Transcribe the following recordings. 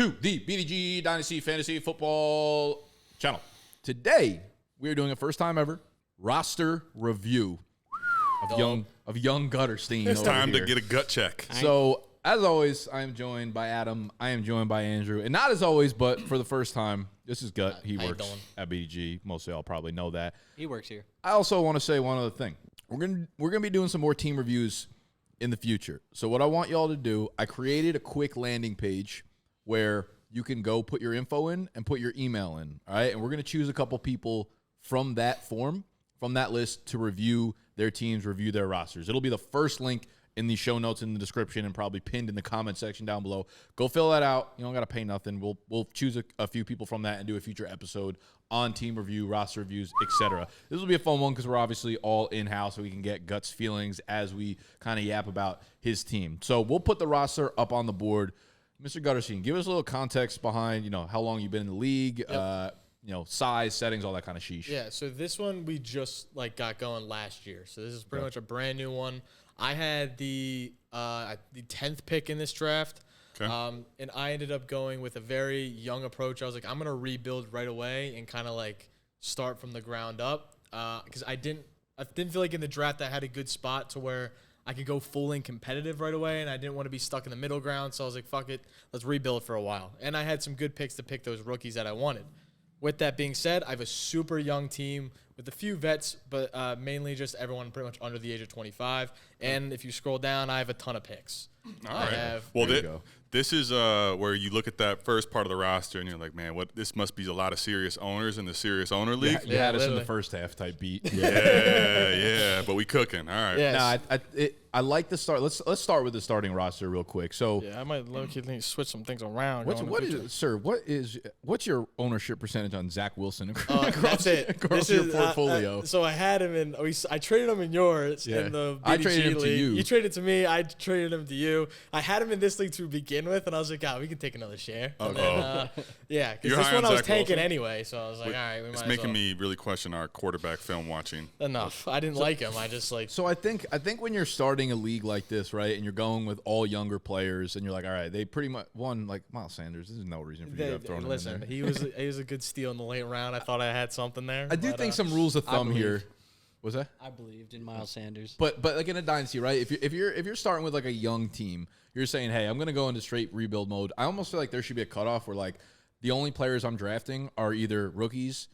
to the BDGE Dynasty Fantasy Football channel. Today, we are doing a first time ever roster review of young Gutterstein. It's time here. to get a gut check. So, as always, I am joined by Adam. I am joined by Andrew. And not as always, but for the first time, this is Gut. He works at BDGE. Most of y'all probably know that. He works here. I also want to say one other thing. We're gonna be doing some more team reviews in the future. So what I want y'all to do, I created a quick landing page where you can go put your info in and put your email in. All right, and we're gonna choose a couple people from that form, from that list, to review their teams, review their rosters. It'll be the first link in the show notes in the description and probably pinned in the comment section down below. Go fill that out. You don't got to pay nothing. We'll choose a few people from that and do a future episode on team review, roster reviews, etc. This will be a fun one because we're obviously all in-house, so we can get Guts' feelings as we kind of yap about his team. So we'll put the roster up on the board. Mr. Gutterstein, give us a little context behind, how long you've been in the league, size, settings, all that kind of sheesh. Yeah, so this one we just got going last year. So this is pretty much a brand new one. I had the 10th pick in this draft, and I ended up going with a very young approach. I was like, I'm going to rebuild right away and kind of start from the ground up because I didn't feel like in the draft I had a good spot to where I could go full in competitive right away, and I didn't want to be stuck in the middle ground. So I was like, fuck it, let's rebuild for a while. And I had some good picks to pick those rookies that I wanted. With that being said, I have a super young team with a few vets, but mainly just everyone pretty much under the age of 25. And if you scroll down, I have a ton of picks. All right. Well, this is where you look at that first part of the roster and you're like, man, this must be a lot of serious owners in the serious owner league. Yeah, you had us in the first half type beat. Yeah, but we cooking. All right. Yes. I like the start. Let's start with the starting roster real quick. So I might switch some things around. What's your ownership percentage on Zach Wilson? That's it. Across your portfolio. So I had him in. I traded him in yours in the BDGE I traded him league. to you. You traded to me. I traded him to you. I had him in this league to begin with, and I was like, we can take another share. Okay. Because this one I was taking anyway. So I was like, all right, we might. It's making me really question our quarterback film watching. Enough. I didn't like him. I just So I think when you're starting a league like this, right, and you're going with all younger players, and you're like, all right, they pretty much won Miles Sanders. There's no reason for you to have thrown him in there. He was a good steal in the late round. I thought I had something there. I do think some rules of thumb here. Was that? I believed in Miles Sanders. But in a dynasty, right? If you're starting with a young team, you're saying, hey, I'm gonna go into straight rebuild mode. I almost feel like there should be a cutoff where the only players I'm drafting are either rookies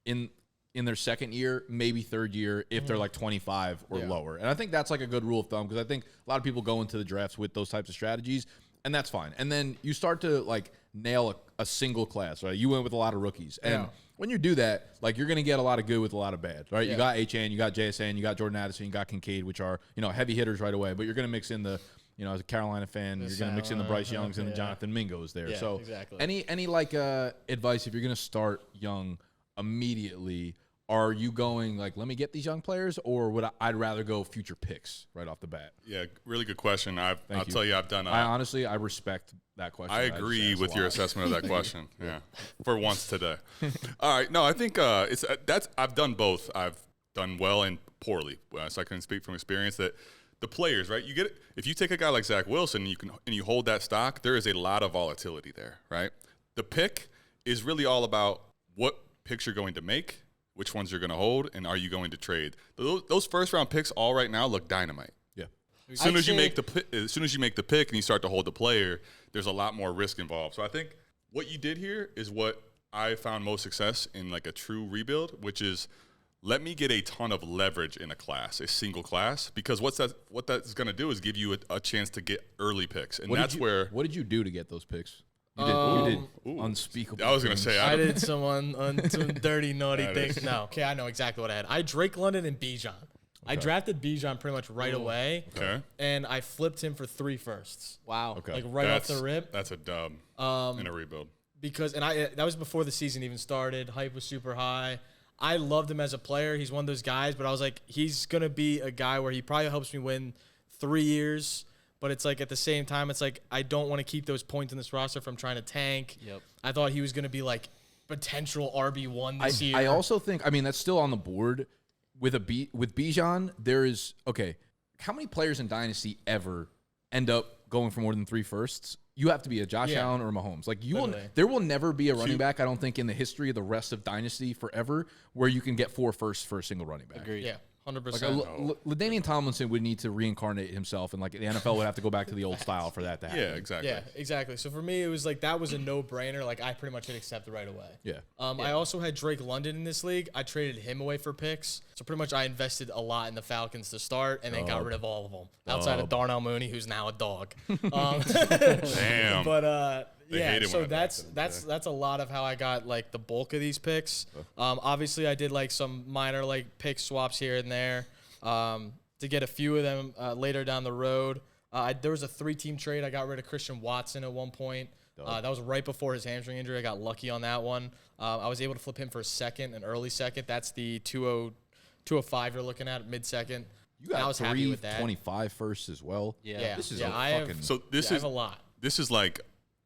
in their second year, maybe third year, if they're 25 or lower. And I think that's a good rule of thumb because I think a lot of people go into the drafts with those types of strategies, and that's fine. And then you start to nail a single class, right? You went with a lot of rookies. And when you do that, you're going to get a lot of good with a lot of bad, right? Yeah. You got HN, you got JSN, you got Jordan Addison, you got Kincaid, which are, heavy hitters right away. But you're going to mix in the, as a Carolina fan, you're going to mix in the Bryce Youngs and the Jonathan Mingos there. Yeah, so exactly. Any advice if you're going to start young immediately? Are you going let me get these young players, or would I'd rather go future picks right off the bat? Yeah, really good question. I'll tell you, I've done. I respect that question. I agree with your assessment of that question. Yeah, for once today. All right, no, I think I've done both. I've done well and poorly, so I can speak from experience that the players, right? You get if you take a guy like Zach Wilson, and you hold that stock, there is a lot of volatility there, right? The pick is really all about what picks you're going to make, which ones you're going to hold, and are you going to trade? Those first-round picks all right now look dynamite. Yeah. As soon as you make the pick and you start to hold the player, there's a lot more risk involved. So I think what you did here is what I found most success in a true rebuild, which is let me get a ton of leverage in a single class, because what that's going to do is give you a chance to get early picks, and what did you do to get those picks? You did unspeakable. I was going to say. I did some dirty, naughty things. No. Okay, I know exactly what I had. I had Drake London and Bijan. Okay. I drafted Bijan pretty much right away. Okay. And I flipped him for 3 firsts. Wow. Okay. Off the rip. That's a dub in a rebuild. That was before the season even started. Hype was super high. I loved him as a player. He's one of those guys, but I was like, he's going to be a guy where he probably helps me win 3 years. But it's at the same time, it's I don't want to keep those points in this roster from trying to tank. Yep. I thought he was going to be potential RB1 this year. I also think, that's still on the board with Bijan. There is, how many players in Dynasty ever end up going for more than 3 firsts, you have to be a Josh Yeah. Allen or Mahomes. Like Literally. there will never be a running back, I don't think, in the history of the rest of Dynasty forever where you can get 4 firsts for a single running back. Agreed. Yeah, 100%. Like LaDainian Tomlinson would need to reincarnate himself, and like the NFL would have to go back to the old style for that to happen. Yeah, exactly. Yeah, exactly. So for me, it was like that was a no-brainer. Like I pretty much hit accept right away. Yeah. I also had Drake London in this league. I traded him away for picks. So pretty much I invested a lot in the Falcons to start and then got rid of all of them. Outside of Darnell Mooney, who's now a dog. Damn. But They yeah, hate it so when I that's back them, that's a lot of how I got like the bulk of these picks. Obviously I did like some minor like pick swaps here and there to get a few of them later down the road. There was a 3-team trade. I got rid of Christian Watson at one point. That was right before his hamstring injury. I got lucky on that one. I was able to flip him for an early second. That's the 205 you're looking at, mid-second. You I got was happy with 325 firsts as well. Yeah. This is Yeah, a I have- fucking. So this I is have a lot. This is like,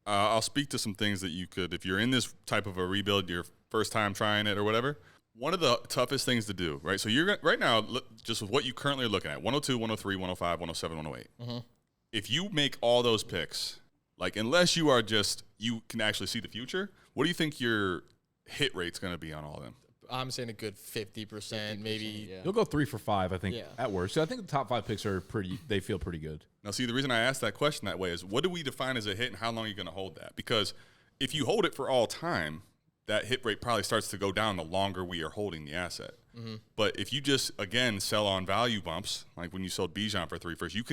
I'll speak to some things that you could, if you're in this type of a rebuild, your first time trying it or whatever, one of the toughest things to do, right? So you're right now, just with what you currently are looking at, 102, 103, 105, 107, 108. If you make all those picks, like unless you are just, you can actually see the future, what do you think your hit rate's going to be on all of them? I'm saying a good 50%, maybe. Yeah. You'll go 3 for 5, I think, Yeah. at worst. So I think the top 5 picks are pretty. They feel pretty good. Now, see, the reason I asked that question that way is what do we define as a hit and how long are you going to hold that? Because if you hold it for all time, that hit rate probably starts to go down the longer we are holding the asset. But if you just, again, sell on value bumps, like when you sold Bijan for 3 firsts, you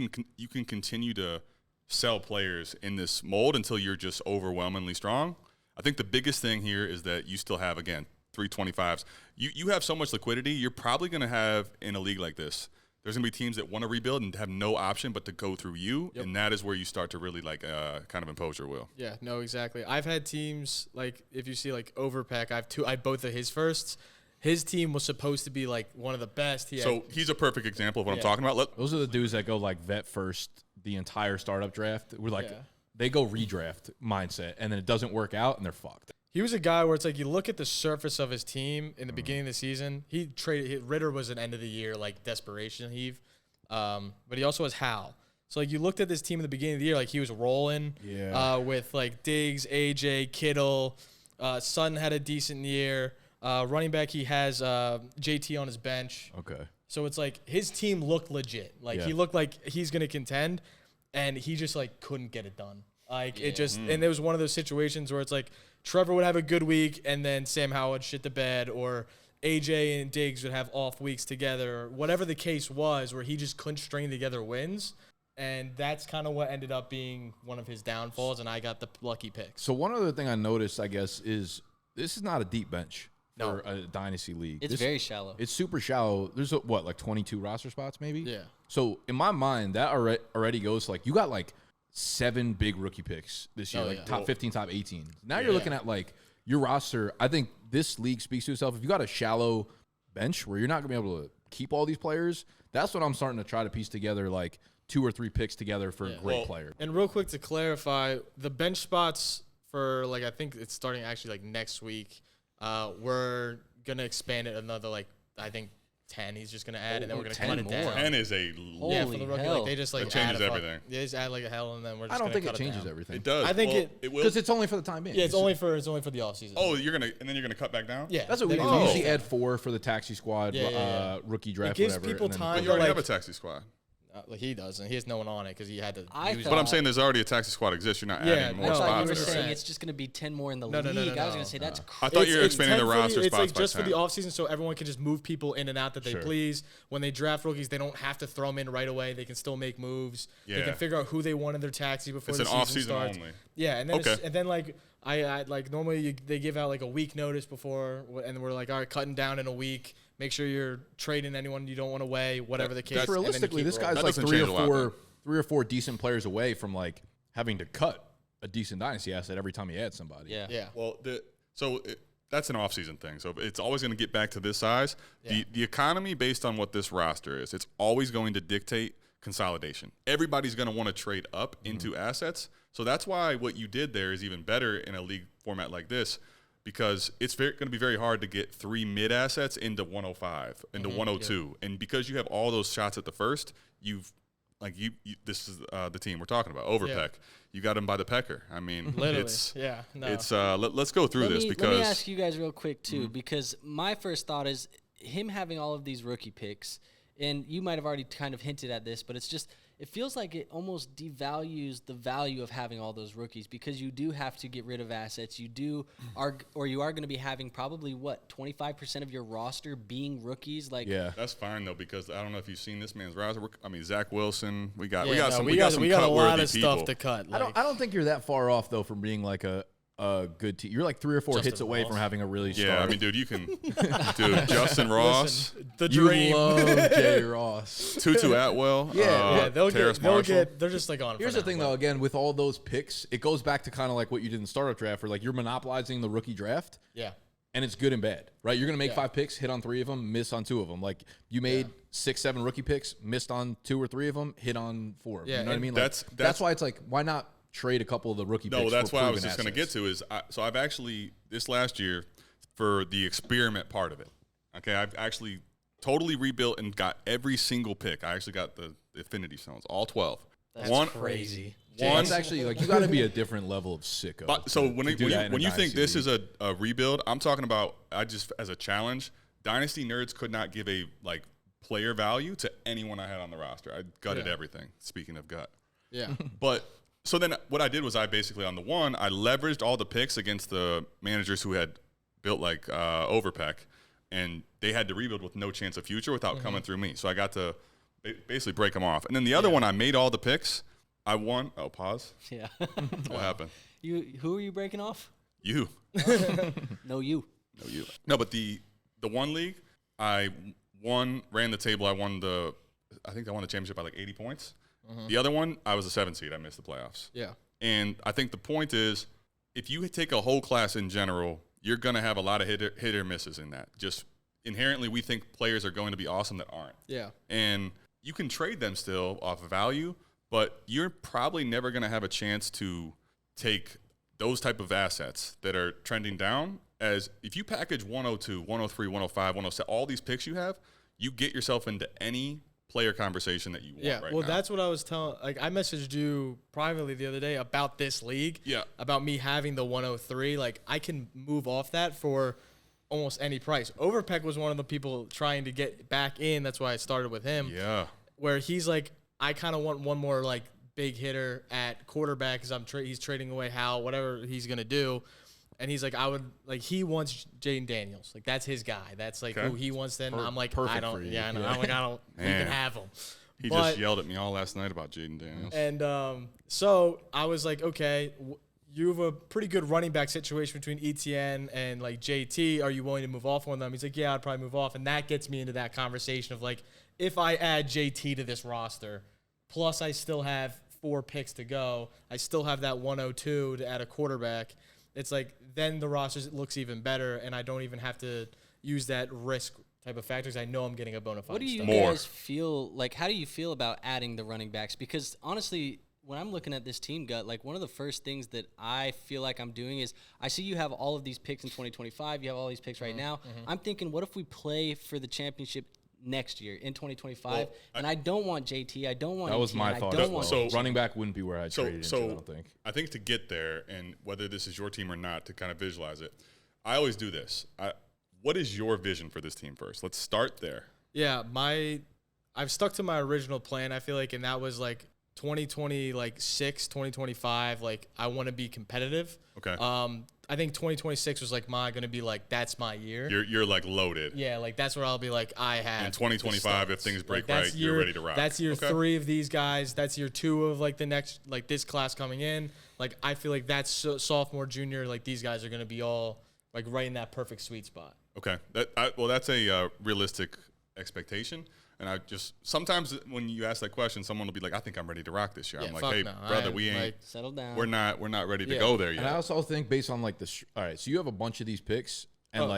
can continue to sell players in this mold until you're just overwhelmingly strong. I think the biggest thing here is that you still have, again, 325s. You have so much liquidity, you're probably going to have in a league like this, there's going to be teams that want to rebuild and have no option but to go through you, and that is where you start to really like kind of impose your will. Yeah, no, exactly. I've had teams like if you see like Overpack, I have both of his firsts. His team was supposed to be like one of the best. So he's a perfect example of what I'm talking about. Those are the dudes that go like vet first the entire startup draft. We're like they go redraft mindset, and then it doesn't work out, and they're fucked. He was a guy where it's like you look at the surface of his team in the beginning of the season. Ritter was an end of the year like desperation heave, but he also has Hal. So like you looked at this team in the beginning of the year, like he was rolling with like Diggs, AJ, Kittle. Sutton had a decent year. Running back, he has JT on his bench. Okay. So it's like his team looked legit. Like he looked like he's gonna contend, and he just like couldn't get it done. Like it just, and it was one of those situations where it's like Trevor would have a good week, and then Sam Howell would shit the bed, or AJ and Diggs would have off weeks together, or whatever the case was, where he just couldn't string together wins. And that's kind of what ended up being one of his downfalls, and I got the lucky picks. So one other thing I noticed, I guess, is this is not a deep bench for a dynasty league. It's very shallow. It's super shallow. There's like 22 roster spots, maybe. Yeah. So in my mind, that already goes to like you got like 7 big rookie picks this year, like top 15, top 18. Now you're looking at like your roster. I think this league speaks to itself. If you got a shallow bench where you're not gonna be able to keep all these players, that's what I'm starting to try to piece together, like 2 or 3 picks together for a great player. And real quick to clarify, the bench spots for like I think it's starting actually like next week. We're gonna expand it another like I think 10. He's just gonna add, and then we're gonna 10 cut it more. down. 10 is a Yeah, for the rookie, hell. like they just like That changes add a everything. They just add like a hell, and then we're just I don't gonna think it cut changes down. everything. It does. I think it will. Because it's only for the time being. Yeah, it's only for the off season. Oh, you're gonna and then you're gonna cut back down. yeah, That's what we then do. it's- We usually add 4 for the taxi squad, It rookie draft, gives whatever. people and then- time But you to already like. have a taxi squad. Like he doesn't. He has no one on it because he had to. I use thought- But I'm saying there's already a taxi squad exists. You're not Yeah, adding more no, I thought you spots. were there. saying it's just going to be 10 more in the No, league. no, no, no, I was going no. to say that's I crazy. thought you were It's expanding the 10 for roster It's spots like by just for 10. the offseason, so everyone can just move people in and out that they Sure. please. When they draft rookies, they don't have to throw them in right away. They can still make moves. They Yeah. can figure out who they want in their taxi before It's the an season off-season starts. only. Yeah, and then Okay. and then like I like normally they give out like a week notice before, and we're like, all right, cutting down in a week. Make sure you're trading anyone you don't want away, whatever the case. That's- and then you Realistically, keep this rolling. guy's That like doesn't 3 change a lot, then. 3 or 4 decent players away from like having to cut a decent dynasty asset every time he adds somebody. Yeah. Yeah. Well, that's an off-season thing. So it's always going to get back to this size. Yeah. The economy, based on what this roster is, it's always going to dictate consolidation. Everybody's going to want to trade up into assets. So that's why what you did there is even better in a league format like this, because it's going to be very hard to get 3 mid assets into 105, into 102. And because you have all those shots at the first, you've like you this is the team we're talking about, Overpeck. You got him by the pecker. I mean, Literally. it's Let's let's go through this because let me ask you guys real quick too, because my first thought is him having all of these rookie picks, and you might have already kind of hinted at this, but it's just it feels like it almost devalues the value of having all those rookies because you do have to get rid of assets. You are going to be having probably 25% of your roster being rookies. Like that's fine though, because I don't know if you've seen this man's roster. I mean, Zach Wilson. We got some a lot of people. stuff to cut. Like, I don't think you're that far off though from being like a good team. You're like 3 or 4 hits away from having a really strong. Yeah, I mean, dude, you can, Justin Ross, the dream. You love Jay Ross, Tutu Atwell, they'll Marshall. they're just like on. Here's the thing, though. Again, with all those picks, it goes back to kind of like what you did in the startup draft, where like you're monopolizing the rookie draft. Yeah. And it's good and bad, right? You're gonna make 5 picks, hit on 3 of them, miss on 2 of them. Like you made 6, 7 rookie picks, missed on 2 or 3 of them, hit on 4. Yeah, You know what I mean? Like, that's why it's like, why not trade a couple of the rookie picks? No, that's for what I was proven just going to get to is, so I've actually, this last year, for the experiment part of it, okay, I've actually totally rebuilt and got every single pick. I actually got the Affinity Stones, all 12. That's crazy. It's actually like you got to be a different level of sicko. But, so when you think this league. is a rebuild, I'm talking about, as a challenge, Dynasty nerds could not give a player value to anyone I had on the roster. I gutted everything, speaking of gut. Yeah. But so then what I did was I basically on the one, I leveraged all the picks against the managers who had built Overpeck, and they had to rebuild with no chance of future without coming through me. So I got to basically break them off. And then the other one, I made all the picks. I won. Oh, pause. Yeah. What happened? Who are you breaking off? You. No, you. No, you. No, but the one league, I ran the table. I think I won the championship by 80 points. The other one, I was a 7 seed. I missed the playoffs. Yeah. And I think the point is, if you take a whole class in general, you're going to have a lot of hit or misses in that. Just inherently, we think players are going to be awesome that aren't. Yeah. And you can trade them still off of value, but you're probably never going to have a chance to take those type of assets that are trending down. As if you package 102, 103, 105, 107, all these picks you have, you get yourself into any player conversation that you want right now. That's what I was telling. Like, I messaged you privately the other day about this league. Yeah. About me having the 103. Like, I can move off that for almost any price. Overpeck was one of the people trying to get back in. That's why I started with him. Yeah. Where he's like, I kind of want one more big hitter at quarterback because he's trading away whatever he's gonna do. And he's like, he wants Jaden Daniels. Like, that's his guy. That's who he wants. Then I'm like, perfect I don't. for you. Yeah, I know. Yeah. I'm like, I don't. You can have him. He just yelled at me all last night about Jaden Daniels. And so I was like, okay, you have a pretty good running back situation between ETN and JT. Are you willing to move off one of them? He's like, yeah, I'd probably move off. And that gets me into that conversation of if I add JT to this roster, plus I still have 4 picks to go, I still have that 102 to add a quarterback. It's then the roster looks even better, and I don't even have to use that risk type of factors. I know I'm getting a bona fide. What do you More. guys feel like? How do you feel about adding the running backs? Because honestly, when I'm looking at this team gut, one of the first things that I feel like I'm doing is I see you have all of these picks in 2025. You have all these picks right now. I'm thinking, what if we play for the championship next year in 2025? And I don't want JT. I don't want. That was ETN, my I thought. don't want So- Running back wouldn't be where I traded into, I don't think. I think to get there, and whether this is your team or not, to kind of visualize it, I always do this. What is your vision for this team first? Let's start there. Yeah, I've stuck to my original plan. I feel and that was 2026, 2025. I want to be competitive. Okay. I think 2026 was going to be that's my year. You're loaded. Yeah, that's where I'll be I have. In 2025, if things break right, you're ready to rock. That's year 3 of these guys. That's year 2 of the next this class coming in. I feel that's sophomore, junior. These guys are going to be all right in that perfect sweet spot. Okay. That's a realistic expectation. And I just sometimes when you ask that question, someone will be like, "I think I'm ready to rock this year." Yeah, I'm like, fuck "Hey, no. brother, we ain't. settle down. We're not ready to go there yet." And I also think based on all right, so you have a bunch of these picks, and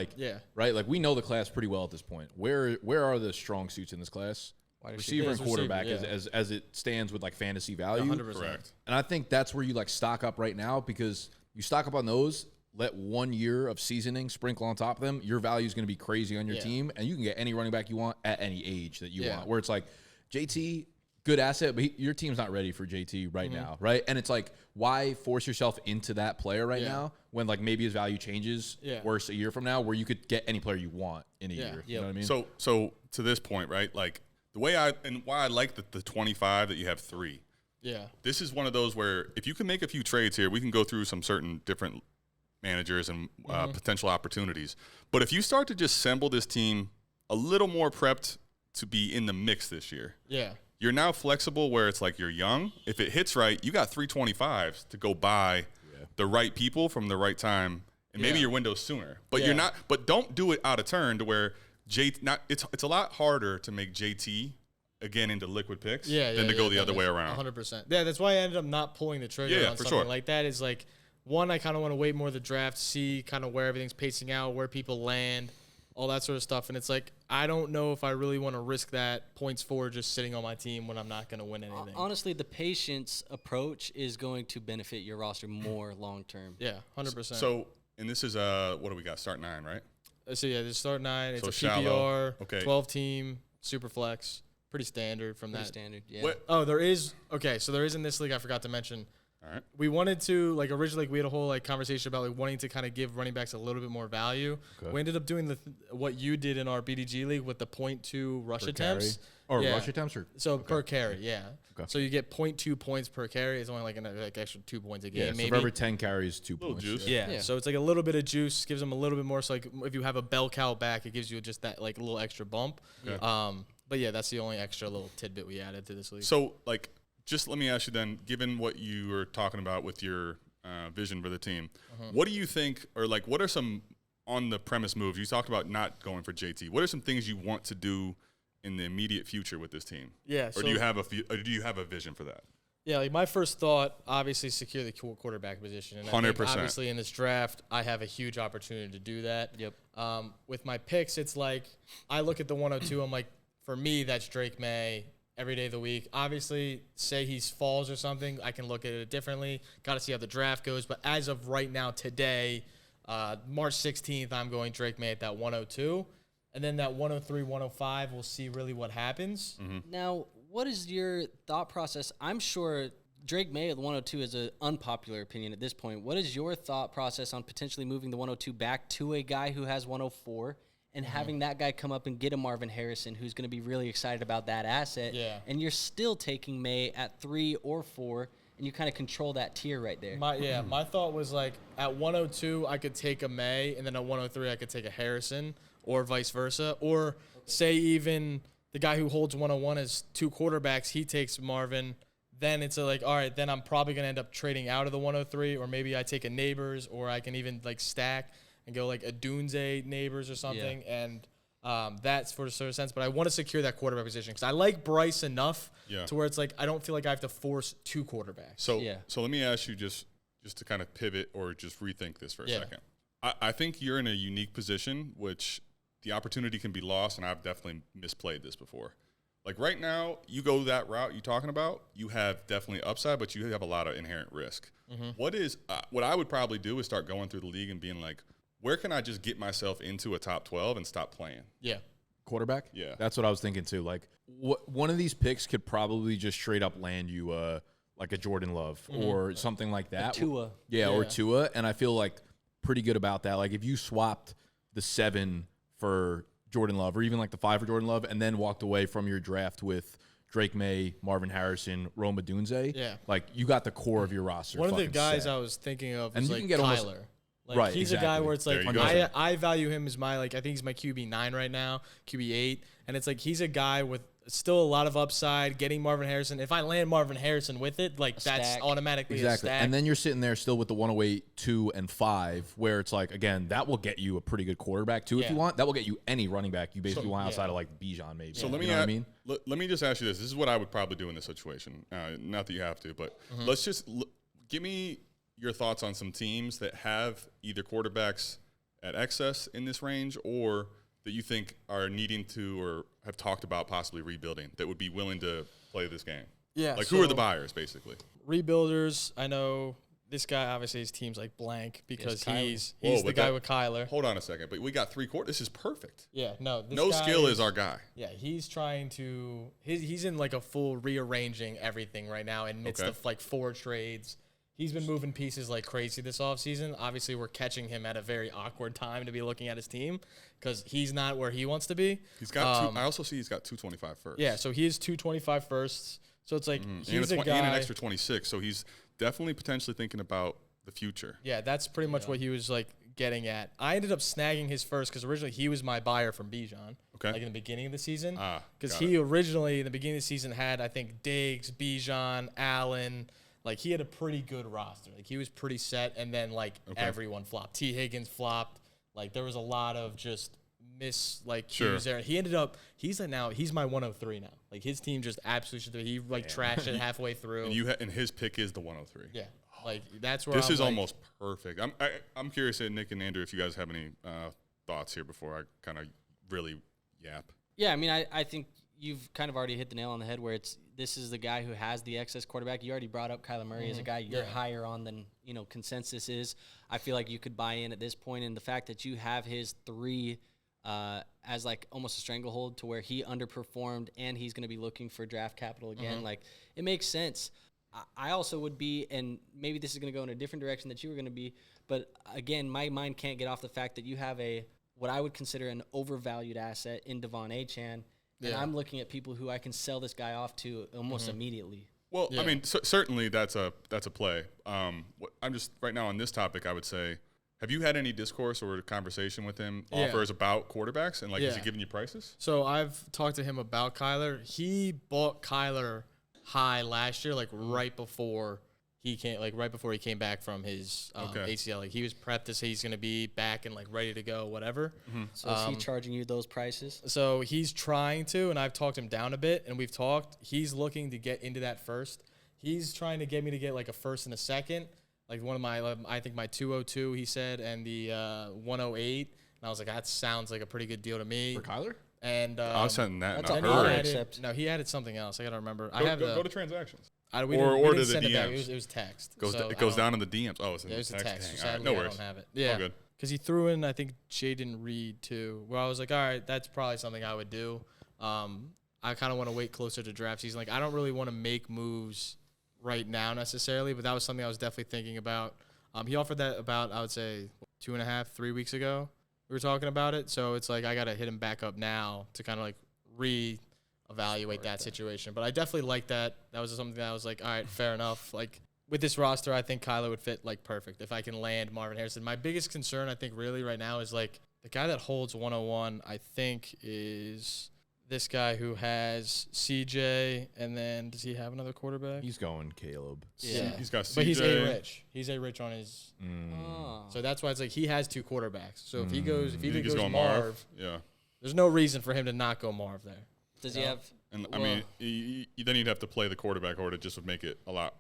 right, we know the class pretty well at this point. Where are the strong suits in this class? Receiver and quarterback, as it stands with fantasy value. 100%. Correct. And I think that's where you stock up right now, because you stock up on those. Let 1 year of seasoning sprinkle on top of them. Your value is going to be crazy on your team, and you can get any running back you want at any age that you want. Where it's JT good asset, but your team's not ready for JT right now, right? And it's like, why force yourself into that player right now when like maybe his value changes worse a year from now, where you could get any player you want in a year? You know what I mean? So to this point, right? Like the way why I like the 25 that you have 3. Yeah. This is one of those where if you can make a few trades here, we can go through some certain different managers and potential opportunities. But if you start to just assemble this team a little more prepped to be in the mix this year. Yeah. You're now flexible where it's like you're young. If it hits right, you got 325s to go buy the right people from the right time, and maybe your window's sooner. But you're not. But don't do it out of turn to where it's a lot harder to make JT again into liquid picks than to go the other way around. 100%. Yeah, that's why I ended up not pulling the trigger on something like that. Is like, one, I kind of want to wait more of the draft, see kind of where everything's pacing out, where people land, all that sort of stuff. And it's like, I don't know if I really want to risk that points for just sitting on my team when I'm not going to win anything. Honestly, the patience approach is going to benefit your roster more long term. Yeah, 100%. So, and this is what do we got? Start 9, right? So yeah, this start 9. It's So a shallow. PPR, Okay. 12 team, super flex, pretty standard from Pretty that. standard, yeah. What? Oh, there is. Okay, so there is in this league. I forgot to mention. All right. We wanted to, like, originally, we had a whole, like, conversation about, like, wanting to kind of give running backs a little bit more value. Okay. We ended up doing what you did in our BDGE league with the 0.2 rush Per attempts. carry? Or rush attempts? Or Per carry, yeah. Okay. So you get 0.2 points per carry. It's only like an extra 2 points a game, yeah, so maybe. for every 10 carries, 2 Little points. juice. Yeah. So it's like a little bit of juice, gives them a little bit more. So like if you have a bell cow back, it gives you just that like a little extra bump. Okay. But yeah, that's the only extra little tidbit we added to this league. So, like, just let me ask you then, given what you were talking about with your vision for the team, what do you think, or like, what are some on the premise moves? You talked about not going for JT. What are some things you want to do in the immediate future with this team? Yeah. Or do you have a vision for that? Yeah, like my first thought, obviously, secure the quarterback position. And I think 100%. obviously, in this draft, I have a huge opportunity to do that. Yep. With my picks, it's like I look at the 102. I'm like, for me, that's Drake May every day of the week. Obviously, say he falls or something, I can look at it differently. Got to see how the draft goes. But as of right now, today, March 16th, I'm going Drake May at that 102. And then that 103, 105, we'll see really what happens. Now, what is your thought process? I'm sure Drake May at the 102 is an unpopular opinion at this point. What is your thought process on potentially moving the 102 back to a guy who has 104 and having that guy come up and get a Marvin Harrison who's going to be really excited about that asset? Yeah. And you're still taking May at 3 or 4, and you kind of control that tier right there. My thought was like at 102, I could take a May, and then at 103, I could take a Harrison, or vice versa. Or say even the guy who holds 101 as 2 quarterbacks, he takes Marvin. Then it's like, all right, then I'm probably going to end up trading out of the 103, or maybe I take a Neighbors, or I can even like stack and go like a Dunze Neighbors or something. Yeah. And that's for a certain sense. But I want to secure that quarterback position because I like Bryce enough to where it's like I don't feel like I have to force 2 quarterbacks. So let me ask you just to kind of pivot or just rethink this for a second. I think you're in a unique position, which the opportunity can be lost, and I've definitely misplayed this before. Like right now, you go that route you're talking about, you have definitely upside, but you have a lot of inherent risk. What I would probably do is start going through the league and being like, where can I just get myself into a top 12 and stop playing? Yeah. Quarterback? Yeah. That's what I was thinking too. Like, one of these picks could probably just straight up land you like a Jordan Love or something like that. Tua. Yeah, or Tua. And I feel like pretty good about that. Like, if you swapped the 7 for Jordan Love, or even like the 5 for Jordan Love, and then walked away from your draft with Drake May, Marvin Harrison, Roma Dunze, like you got the core of your roster. One of the guys I was thinking of was like Kyler. Like he's a guy where it's like I value him as my I think he's my QB9 right now, QB8, and it's like he's a guy with still a lot of upside. Getting Marvin Harrison, if I land Marvin Harrison with it, like that's automatically a stack. And then you're sitting there still with the 108, 2, and 5, where it's like again that will get you a pretty good quarterback too if you want. That will get you any running back you basically want outside of like Bijan maybe. So let me let me just ask you this. This is what I would probably do in this situation. Not that you have to, but let's just give me your thoughts on some teams that have either quarterbacks at excess in this range or that you think are needing to or have talked about possibly rebuilding that would be willing to play this game. Yeah. Like who are the buyers basically? Rebuilders, I know this guy, obviously, his team's like blank because Yes, he's the guy with Kyler. Hold on a second. But we got 3 quarters. This is perfect. Yeah, no. No skill is our guy. Yeah, he's trying to. He's in like a full rearranging everything right now in midst of like 4 trades. He's been moving pieces like crazy this offseason. Obviously, we're catching him at a very awkward time to be looking at his team because he's not where he wants to be. He's got I also see he's got 225 firsts. Yeah, so he has 225 firsts. So it's like he's a guy. And an extra 26. So he's definitely potentially thinking about the future. Yeah, that's pretty much what he was like getting at. I ended up snagging his first because originally he was my buyer from Bijan. Okay. Like in the beginning of the season. Because got he originally in the beginning of the season had, I think, Diggs, Bijan, Allen. Like he had a pretty good roster. Like he was pretty set, and then like everyone flopped. T. Higgins flopped. Like there was a lot of just cues there. He ended up he's my 103 now. Like his team just absolutely he like trashed it halfway through. And his pick is the 103. Yeah. Like that's where this is almost perfect. I'm curious, Nick and Andrew, if you guys have any thoughts here before I kind of really yap. Yeah, I mean, I think you've kind of already hit the nail on the head where this is the guy who has the excess quarterback. You already brought up Kyler Murray as a guy you're higher on than consensus is. I feel like you could buy in at this point, and the fact that you have his 3 as like almost a stranglehold to where he underperformed and he's going to be looking for draft capital again. Like it makes sense. I also would be, and maybe this is going to go in a different direction that you were going to be, but again, my mind can't get off the fact that you have what I would consider an overvalued asset in Devon Achane, and I'm looking at people who I can sell this guy off to almost immediately. Well, I mean, certainly that's a play. I'm just right now on this topic. I would say, have you had any discourse or conversation with him, offers about quarterbacks, and is he giving you prices? So I've talked to him about Kyler. He bought Kyler high last year, like right before he came back from his ACL. Like he was prepped to say he's going to be back and like ready to go, whatever. So is he charging you those prices? So he's trying to, and I've talked him down a bit, and we've talked. He's looking to get into that first. He's trying to get me to get like a first and a second, like one of my, I think my 202 he said, and the 108. And I was like, that sounds like a pretty good deal to me. For Kyler? I And was sending that. that's In a a lot hurry. no, he added something else. I gotta remember. Go to transactions. We or didn't to the send it back. DMs. It was text. It goes down in the DMs. Oh, it's in It was the a text. text. All right, Sadly, no I worries. don't have it. Yeah, All good. because he threw in, I think, Jaden Reed too. Where I was like, all right, that's probably something I would do. I kind of want to wait closer to draft season. Like, I don't really want to make moves right now necessarily, but that was something I was definitely thinking about. He offered that about, I would say, 2.5, 3 weeks ago. We were talking about it, so it's like I got to hit him back up now to kind of like re-evaluate that situation. But I definitely like that. That was something that I was like, all right, fair enough. Like with this roster, I think Kyler would fit like perfect if I can land Marvin Harrison. My biggest concern, I think, really right now is like the guy that holds 101. I think is this guy who has CJ, and then does he have another quarterback? He's going Caleb. Yeah, He's got CJ. but he's A-Rich. He's A-Rich on his. Oh. So that's why it's like he has 2 quarterbacks. So if he goes, if he He's goes going Marv, Yeah. there's no reason for him to not go Marv there. Does he have? And I mean, then you'd have to play the quarterback order, just would make it a lot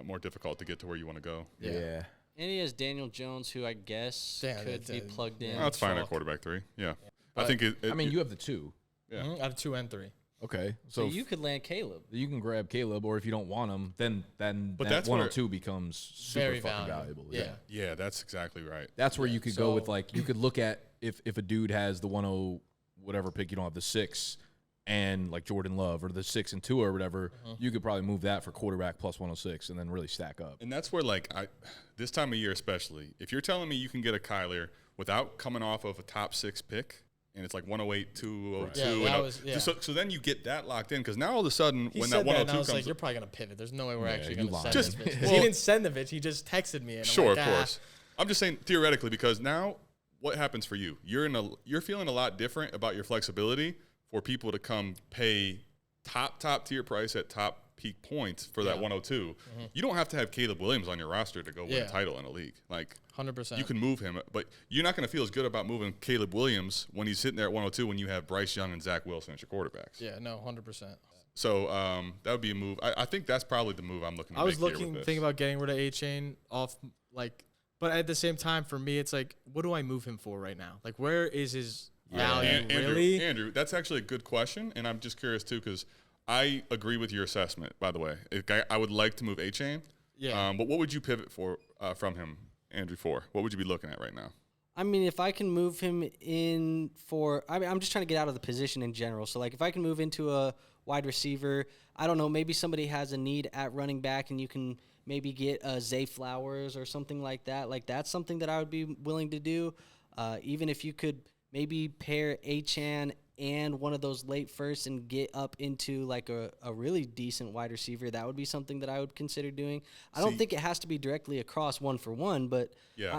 more difficult to get to where you want to go. Yeah. And he has Daniel Jones, who I guess could be plugged in. That's fine at quarterback 3. Yeah. I think I mean, you have the 2. Yeah. Mm-hmm. Out of 2 and 3. Okay. So you could land Caleb. You can grab Caleb, or if you don't want him, then But that that's 102 becomes super Very fucking valuable. valuable. Yeah, that's exactly right. That's where you could go with So- like, you could look at if a dude has the 10 whatever pick, you don't have the 6 and like Jordan Love or the 6 and 2 or whatever, you could probably move that for quarterback plus 106 and then really stack up. And that's where this time of year especially, if you're telling me you can get a Kyler without coming off of a top 6 pick, and it's like 108, 202. Yeah, that was- yeah. So then you get that locked in, because now all of a sudden He when said that 102 and I was comes like, you're probably going to pivot. There's no way we're actually you going to lied. send Just- this bitch. 'Cause well- he didn't send the bitch. He just texted me. And I'm Sure, like, of course. I'm just saying theoretically, because now what happens for you? You're feeling a lot different about your flexibility for people to come pay top tier price at top peak points for that 102. You don't have to have Caleb Williams on your roster to go win a title in a league. Like 100%. you can move him, but you're not going to feel as good about moving Caleb Williams when he's sitting there at 102 when you have Bryce Young and Zach Wilson as your quarterbacks. Yeah, no, 100%. So that would be a move. I think that's probably the move I'm looking to I was make here with looking, this. thinking about getting rid of A-Chain off, like, but at the same time, for me, it's like, what do I move him for right now? Like, where is his value really? Andrew, that's actually a good question, and I'm just curious too, because I agree with your assessment, by the way. I would like to move A-Chain. Yeah. But what would you pivot for from him, Andrew, for? What would you be looking at right now? I mean, if I can move him in for, I mean, I'm just trying to get out of the position in general. So, like, if I can move into a wide receiver, I don't know, maybe somebody has a need at running back and you can maybe get Zay Flowers or something like that. Like, that's something that I would be willing to do. Even if you could maybe pair Achane and one of those late firsts and get up into like a really decent wide receiver, that would be something that I would consider doing. I don't think it has to be directly across 1-for-1, but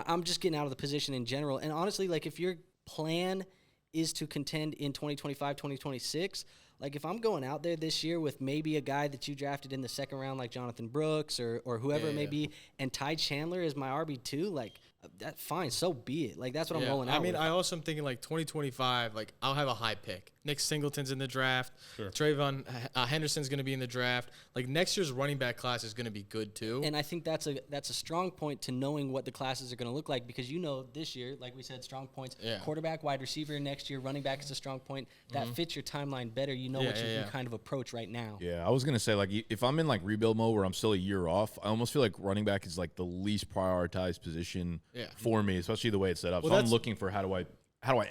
I'm just getting out of the position in general. And honestly, like if your plan is to contend in 2025, 2026, like if I'm going out there this year with maybe a guy that you drafted in the second round like Jonathan Brooks or whoever it may be, and Ty Chandler is my RB2, like that's fine, so be it. Like that's what I'm rolling out with. I also am thinking like 2025, like I'll have a high pick. Nick Singleton's in the draft. Sure. Trayvon Henderson's going to be in the draft. Like next year's running back class is going to be good too. And I think that's a strong point to knowing what the classes are going to look like, because you know this year, like we said, strong points. Yeah. Quarterback, wide receiver. Next year, running back is a strong point. That fits your timeline better. You know what you can kind of approach right now. Yeah, I was gonna say like if I'm in like rebuild mode where I'm still a year off, I almost feel like running back is like the least prioritized position for me, especially the way it's set up. Well, so I'm looking for how do I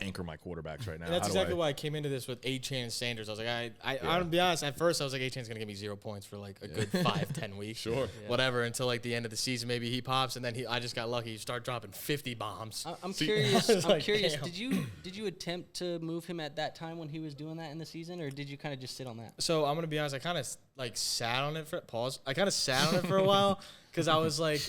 anchor my quarterbacks right now? And that's exactly why I came into this with Achane and Sanders. I was like, I'm gonna be honest. At first, I was like, Achane's gonna give me 0 points for like a good 5-10 weeks, whatever, until like the end of the season. Maybe he pops, and then I just got lucky. You start dropping 50 bombs. I'm curious. I'm like, curious. damn. Did you attempt to move him at that time when he was doing that in the season, or did you kind of just sit on that? So I'm gonna be honest. I kind of like sat on it for I kind of sat on it for a while. Because I was like,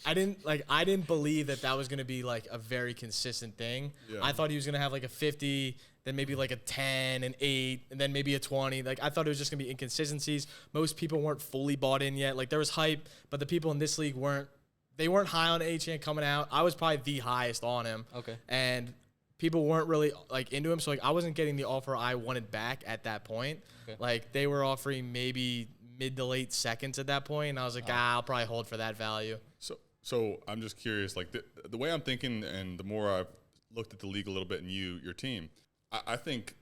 I didn't believe that was going to be like a very consistent thing. Yeah. I thought he was going to have like a 50, then maybe like a 10, an 8, and then maybe a 20. Like I thought it was just going to be inconsistencies. Most people weren't fully bought in yet. Like there was hype, but the people in this league weren't high on Achane coming out. I was probably the highest on him. Okay. And people weren't really like into him. So like I wasn't getting the offer I wanted back at that point. Okay. Like they were offering maybe mid to late seconds at that point, and I was like, I'll probably hold for that value. So I'm just curious, like the way I'm thinking, and the more I've looked at the league a little bit and your team, I think,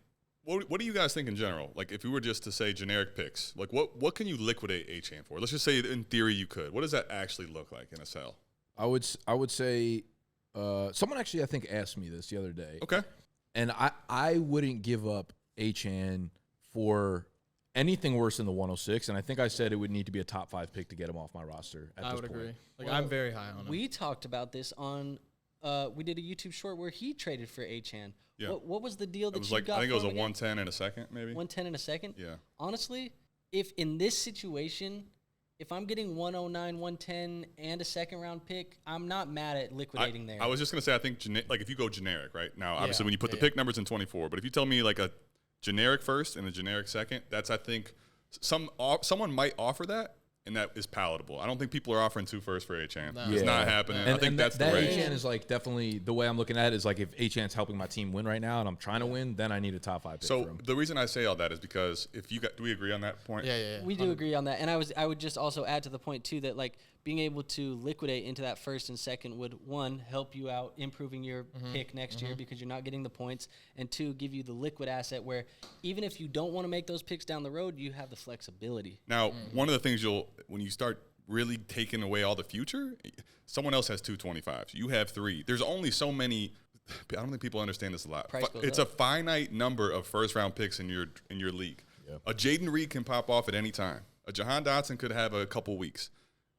what do you guys think in general? Like if we were just to say generic picks, like what can you liquidate Achane for? Let's just say in theory you could. What does that actually look like in a sell? I would say someone actually I think asked me this the other day. Okay. And I wouldn't give up Achane for anything worse than the 106, and I think I said it would need to be a top 5 pick to get him off my roster at this point. I would agree. Like I'm very high on him. We talked about this on we did a YouTube short where he traded for Achane. Yeah. What was the deal that was you like, got? I think it was a for him again? 110 in a second, maybe. 110 in a second? Yeah. Honestly, if in this situation, if I'm getting 109, 110, and a second round pick, I'm not mad at liquidating there. I was just gonna say, I think like if you go generic, right now, obviously when you put the pick numbers in 24, but if you tell me like a generic first and a generic second, that's I think someone might offer that, and that is palatable. I don't think people are offering 2 firsts for Achane. No. It's not happening. And, I think that's the range. Achane is like definitely the way I'm looking at it is like if Achane's helping my team win right now and I'm trying to win, then I need a top 5 pick for So him. the reason I say all that is because if you got, do we agree on that point? Yeah. We do agree on that, and I would just also add to the point too that like being able to liquidate into that first and second would, one, help you out improving your pick next year because you're not getting the points, and 2, give you the liquid asset where even if you don't want to make those picks down the road, you have the flexibility. Now, one of the things when you start really taking away all the future, someone else has 225s. You have 3. There's only so many. I don't think people understand this a lot. It's a finite number of first-round picks in your league. Yeah. A Jaden Reed can pop off at any time. A Jahan Dotson could have a couple weeks.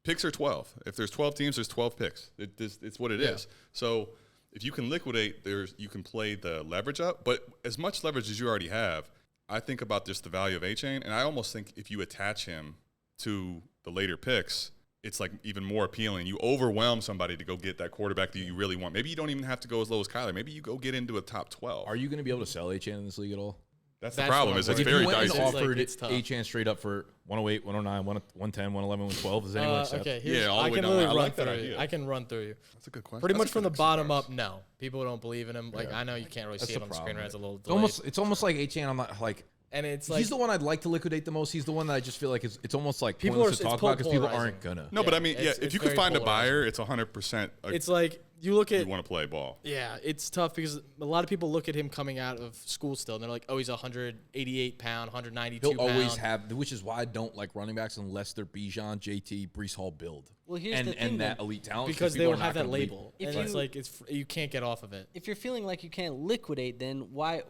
Picks are 12. If there's 12 teams, there's 12 picks. It's what it is. So if you can liquidate, you can play the leverage up. But as much leverage as you already have, I think about just the value of Achane, and I almost think if you attach him to the later picks, it's like even more appealing. You overwhelm somebody to go get that quarterback that you really want. Maybe you don't even have to go as low as Kyler. Maybe you go get into a top 12. Are you going to be able to sell Achane in this league at all? That's the problem. Is it's if very you went dicey. and offered it's tough. Achane straight up for 108, 109, 110, 111, 112, does anyone accept? Okay, all the I way can down. really I run like that through idea. you. I can run through you. That's a good question. Pretty much That's a from the good bottom exercise. up, no. People don't believe in him. Like I know you can't really see it on the screen. Right? It's a little. It's almost like Achane. I'm not like And it's like he's the one I'd like to liquidate the most. He's the one that I just feel like it's almost like People pointless are- to talk it's about because people polarizing. aren't gonna. No, but I Yeah, mean, it's if you can very find a polarizing. buyer, it's 100%. It's like you look You at want to play ball. yeah, it's tough because a lot of people look at him coming out of school still, and they're like, oh, he's 188 pound, 192 He'll always pound. have, which is why I don't like running backs unless they're Bijan, JT, Brees Hall build. Well, here's and the thing, and that then. elite talent because they people don't are have not that gonna label. If And it's you- like you can't get off of it. If you're feeling like you can't liquidate, then why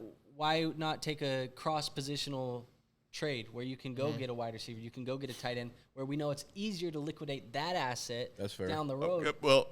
not take a cross positional trade where you can go get a wide receiver, you can go get a tight end, where we know it's easier to liquidate that asset That's fair. down the road. Yeah, well,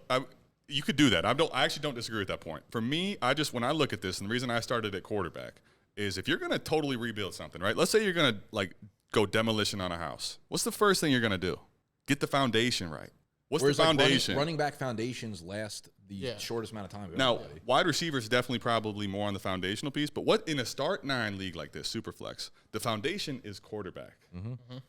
you could do that. I actually don't disagree with that point. For me, when I look at this, and the reason I started at quarterback is if you're going to totally rebuild something, right? Let's say you're going to like go demolition on a house. What's the first thing you're going to do? Get the foundation right. What's Whereas the like foundation? running back foundations last the Yeah. shortest amount of time. Of Now, everybody. wide receivers definitely probably more on the foundational piece, but what in a start 9 league like this, Superflex, the foundation is quarterback.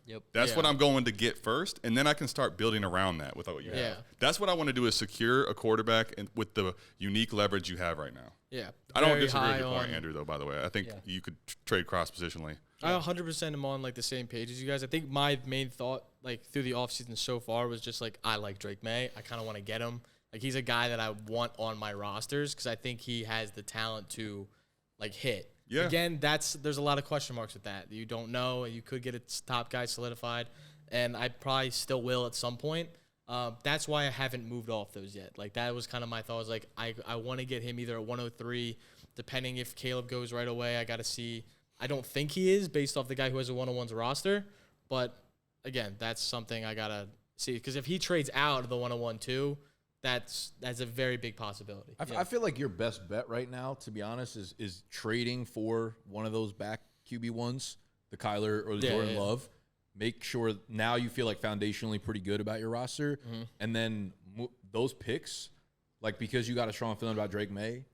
Yep. That's Yeah. what I'm going to get first, and then I can start building around that with what you Yeah. have. That's what I want to do is secure a quarterback and with the unique leverage you have right now. Yeah, I don't very disagree with high your point, on- Andrew, though, by the way. I think Yeah. you could trade cross positionally. I 100% am on like the same page as you guys. I think my main thought like through the offseason so far was just like I like Drake May. I kind of want to get him. Like he's a guy that I want on my rosters because I think he has the talent to like hit. Yeah. Again, there's a lot of question marks with that. You don't know. You could get a top guy solidified, and I probably still will at some point. That's why I haven't moved off those yet. Like that was kind of my thought. Was like I want to get him either at 103, depending if Caleb goes right away. I got to see. I don't think he is based off the guy who has a 101's roster, but again, that's something I gotta see because if he trades out of the 101 too, that's a very big possibility. I feel like your best bet right now, to be honest, is trading for one of those back QB1s, the Kyler or the Yeah, Jordan yeah. Love. Make sure now you feel like foundationally pretty good about your roster, Mm-hmm. and then those picks, like because you got a strong feeling about Drake May,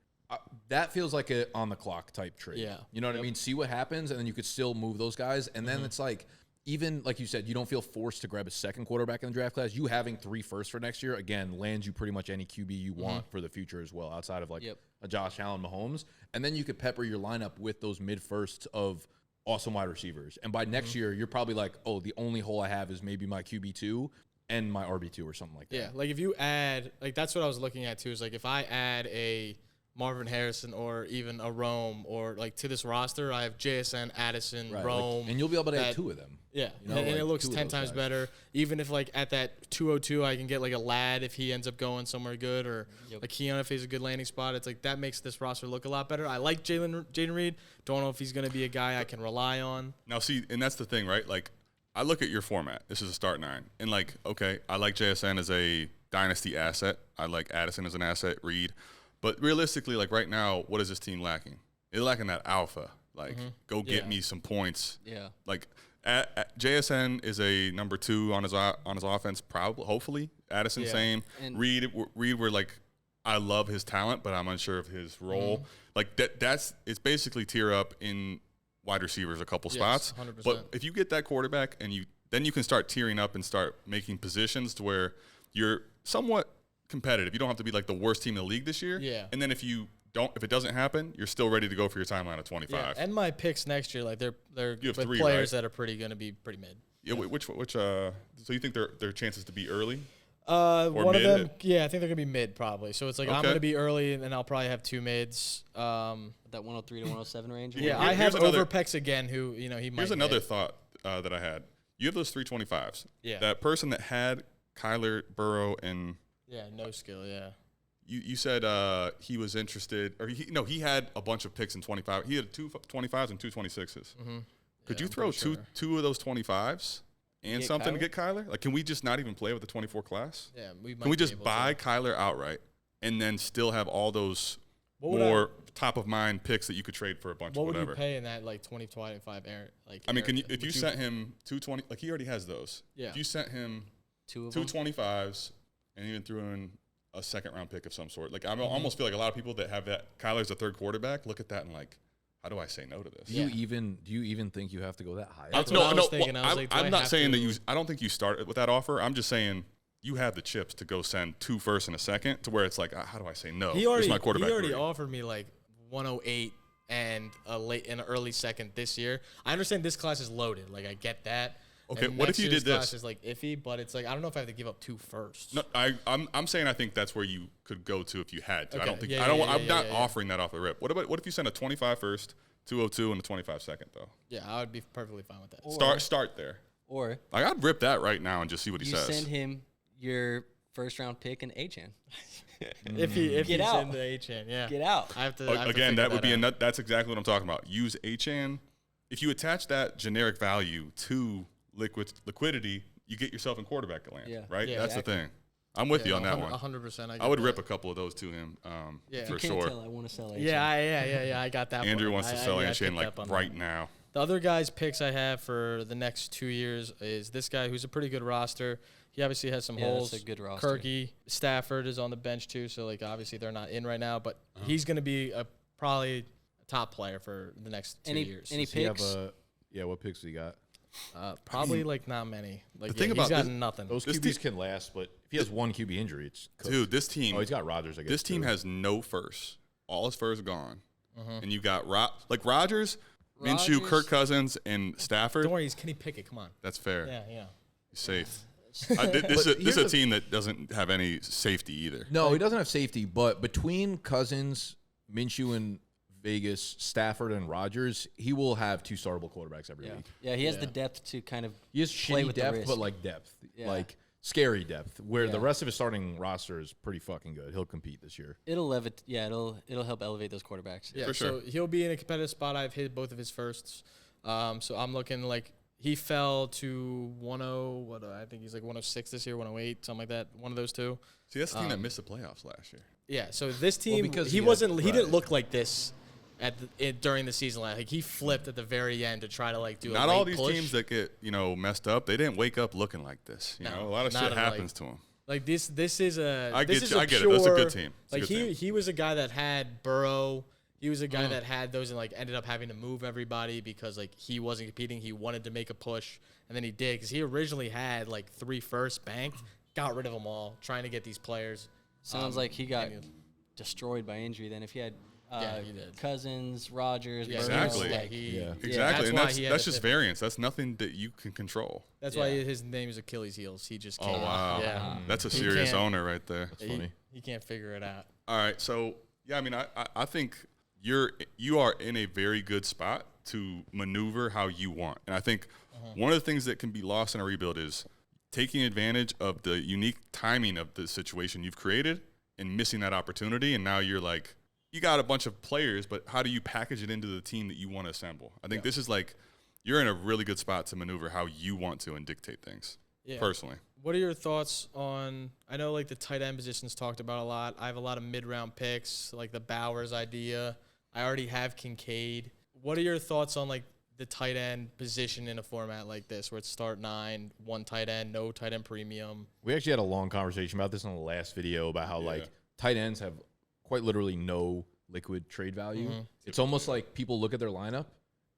that feels like a on the clock type trade. Yeah. You know what I mean? See what happens, and then you could still move those guys. And then it's like, even like you said, you don't feel forced to grab a second quarterback in the draft class. You having 3 firsts for next year, again, lands you pretty much any QB you want for the future as well, outside of like Yep. a Josh Allen, Mahomes. And then you could pepper your lineup with those mid-firsts of awesome wide receivers. And by next year, you're probably like, oh, the only hole I have is maybe my QB2 and my RB2 or something like that. Yeah, like if you add, like that's what I was looking at too. Is like if I add a Marvin Harrison or even a Rome or like to this roster, I have JSN, Addison, Right, like- Rome, and you'll be able to add that- 2 of them. Yeah, You know, and it like looks 2 of 10 those times guys. better. Even if like at that 202, I can get like a Lad if he ends up going somewhere good, or like Keon if he's a good landing spot. It's like that makes this roster look a lot better. I like Jaden Reed. Don't know if he's going to be a guy I can rely on. Now, see, and that's the thing, right? Like, I look at your format. This is a start 9. And, like, okay, I like JSN as a dynasty asset. I like Addison as an asset, Reed. But realistically, like, right now, what is this team lacking? They're lacking that alpha. Like, go get Yeah. me some points. Yeah. Like, JSN is a number 2 on his offense, probably, hopefully. Addison, Yeah. same. And- Reed, we're like, I love his talent, but I'm unsure of his role. Like, it's basically tier up in wide receivers a couple Yes, spots. 100%. But if you get that quarterback and then you can start tiering up and start making positions to where you're somewhat competitive. You don't have to be like the worst team in the league this year. Yeah. And then if it doesn't happen, you're still ready to go for your timeline of 25. Yeah, and my picks next year, like they're You have with 3, players right? that are going to be pretty mid. Yeah, which so you think their chances to be early? One of mid? them, yeah, I think they're gonna be mid probably. So it's like I'm Okay. gonna be early, and then I'll probably have 2 mids. That 103 to 107 range. Yeah, Here- I have here's another- Overpex again, who he might. Here's another hit. thought that I had. You have those 325s. Yeah. That person that had Kyler, Burrow, and Yeah, no skill. Yeah. you said he was interested, or he had a bunch of picks in 25. He had 2 25s and 2 26s. Could Yeah, you I'm throw pretty two of those 25s and Get something to Kyler? get Kyler? Like, can we just not even play with the 24 class? Yeah, we might Can we be just able buy to. Kyler outright and then still have all those What would more top of mind picks that you could trade for a bunch What of would whatever? you pay in that like 2025 area? Like, I mean, area? if you Would sent him 220, like he already has those. Yeah. If you sent him 2 of two them. 25s and even threw in a second round pick of some sort, like I Mm-hmm. almost feel like a lot of people that have that Kyler's a third quarterback look at that and like, how do I say no to this? Do you even think you have to go that high? That's what I was thinking. I was like, do I I'm not have saying that to- I don't think you start with that offer. I'm just saying you have the chips to go send 2 firsts and a second to where it's like, how do I say no? He This is already my quarterback he already three. offered me like 108 and an early second this year. I understand this class is loaded. Like, I get that. Okay, And what if next you year's did this? class is like iffy, but it's like I don't know if I have to give up 2 firsts. No, I'm saying I think that's where you could go to if you had to. I Okay, don't think yeah, I don't. yeah, I'm yeah, not yeah. offering that off the rip. What if you send a 25 first, 202, and a 25 second though? Yeah, I would be perfectly fine with that. Start there. Or Like I'd rip that right now and just see what he you says. send him your first round pick and Achan. If Get he's out. in the H-N, yeah. Get out. I have to Again, figure that would be out. that's exactly what I'm talking about. Use HN. If you attach that generic value to liquidity, you get yourself in quarterback land. Yeah. Right. Yeah, That's exactly. the thing. I'm with you on that one. 100%. I would rip a couple of those to him. Yeah. For You can't sure. tell I want to sell Achan. Yeah. I got that. Andrew one. wants to sell I HN picked like up on right that. now. The other guys' picks I have for the next 2 years is this guy who's a pretty good roster. He obviously has some Yeah, holes. that's a good roster. Kirky, Stafford is on the bench too, so like obviously they're not in right now, but he's going to be probably a top player for the next 2 years. Any Does he have picks? what picks do you got? Probably like not many. Like The thing he's about got this- nothing. Those This QBs team- can last, but if he has one QB injury, it's cooked. Dude, this team. Oh, he's got Rodgers. I guess This team too. has no first. All his first gone. And you got Rodgers, Minshew, Rodgers. Kirk Cousins, and Stafford. Don't worry, he's Kenny Pickett. Come on. That's fair. Yeah. He's safe. This is here's a the- team that doesn't have any safety either. No, he doesn't have safety, but between Cousins, Minshew, and Vegas, Stafford, and Rodgers, he will have 2 startable quarterbacks every week. Yeah, he has the Yeah. depth to kind of He has play shitty with the depth, risk. but like depth, Yeah. like scary depth, where the Yeah. rest of his starting roster is pretty fucking good. He'll compete this year. it'll help elevate those quarterbacks. Yeah, For sure. so he'll be in a competitive spot. I've hit both of his firsts. So I'm looking like he fell to 10. I think he's like 106 this year, 108, something like that. One of those two. See, that's the team that missed the playoffs last year. Yeah. So this team, because he he had wasn't. He didn't Right. look like this during the season. Like he flipped at the very end to try to like do. Not a all late these push. teams that get messed up, they didn't wake up looking like this. You No, know, a lot of not shit at all. happens to them. Like this is a. I this get is you. a I get it. That's a good pure- team. It's a Like good team. he was a guy that had Burrow. He was a guy that had those and like ended up having to move everybody because like he wasn't competing. He wanted to make a push, and then he did because he originally had like 3 firsts banked. Got rid of them all, trying to get these players. Sounds like he got and- destroyed by injury. Then if he had Yeah, he did. Cousins, Rodgers, Yeah, Burrow, Exactly. Yeah, like, Yeah. Exactly, that's and why he had that's to just pivot. variance. That's nothing that you can control. That's Yeah. why his name is Achilles heels. He just Oh can't. wow, Yeah, that's a He serious can't- owner right there. That's funny. he can't figure it out. All right, so yeah, I mean, I think you are in a very good spot to maneuver how you want, and I think one of the things that can be lost in a rebuild is taking advantage of the unique timing of the situation you've created and missing that opportunity, and now you're like, you got a bunch of players, but how do you package it into the team that you want to assemble? I think this is like you're in a really good spot to maneuver how you want to and dictate things. Yeah. Personally, What are your thoughts on? I know like the tight end position's talked about a lot. I have a lot of mid-round picks, like the Bowers idea. I already have Kincaid. What are your thoughts on like the tight end position in a format like this, where it's start 9, 1 tight end, no tight end premium? We actually had a long conversation about this in the last video about how like tight ends have quite literally no liquid trade value. It's almost like people look at their lineup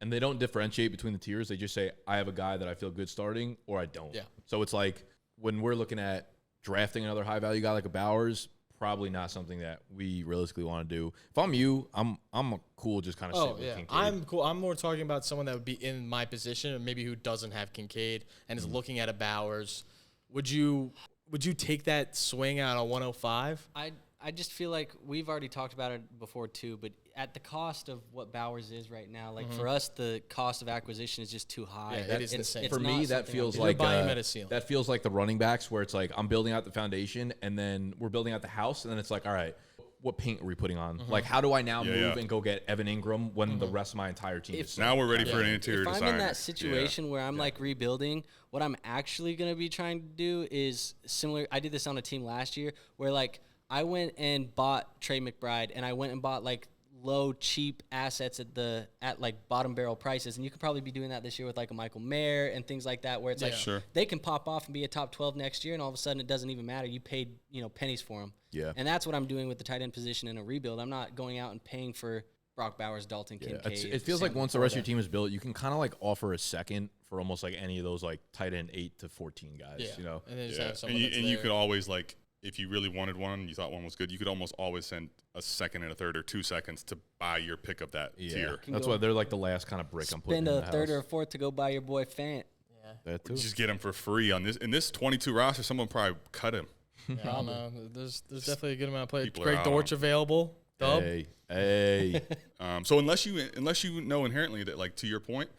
and they don't differentiate between the tiers. They just say, I have a guy that I feel good starting or I don't. Yeah. So it's like when we're looking at drafting another high value guy like a Bowers, probably not something that we realistically want to do. If I'm you, I'm cool just kind of Oh sit with yeah, Kincaid. I'm cool. I'm more talking about someone that would be in my position, and maybe who doesn't have Kincaid and is looking at a Bowers. Would you take that swing out on 105? I just feel like we've already talked about it before too, but at the cost of what Bowers is right now, like for us, the cost of acquisition is just too high. Yeah, it is insane. For me, that feels You're like buying him at a ceiling. that feels like the running backs where it's like I'm building out the foundation and then we're building out the house and then it's like, all right, what paint are we putting on? Like, how do I now move and go get Evan Ingram when the rest of my entire team is set? now we're ready for an interior If I'm designer. in that situation where I'm like rebuilding, what I'm actually going to be trying to do is similar. I did this on a team last year where like I went and bought Trey McBride and I went and bought like low cheap assets at like bottom barrel prices, and you could probably be doing that this year with like a Michael Mayer and things like that, where it's like Sure. they can pop off and be a top 12 next year, and all of a sudden it doesn't even matter. You paid pennies for them. Yeah. And that's what I'm doing with the tight end position in a rebuild. I'm not going out and paying for Brock Bowers, Dalton Kincaid. It feels like Sam once the rest of your Laporta. team is built, you can kind of like offer a second for almost like any of those like tight end 8 to 14 guys. Yeah, You know, and then just Yeah. have And someone you, that's and you there. could always like if you really wanted one and you thought one was good, you could almost always send a second and a third or 2 seconds to buy your pick of that tier. That's why they're like the last kind of brick I'm putting in the Spend a third house. or a fourth to go buy your boy Fant. Yeah. That too. Just get him for free on this. In this 22 roster, someone probably cut him. Yeah, I don't know. There's definitely a good amount of players. People are Greg out Dortch available. Dub. Hey. So unless you know inherently that, like, to your point,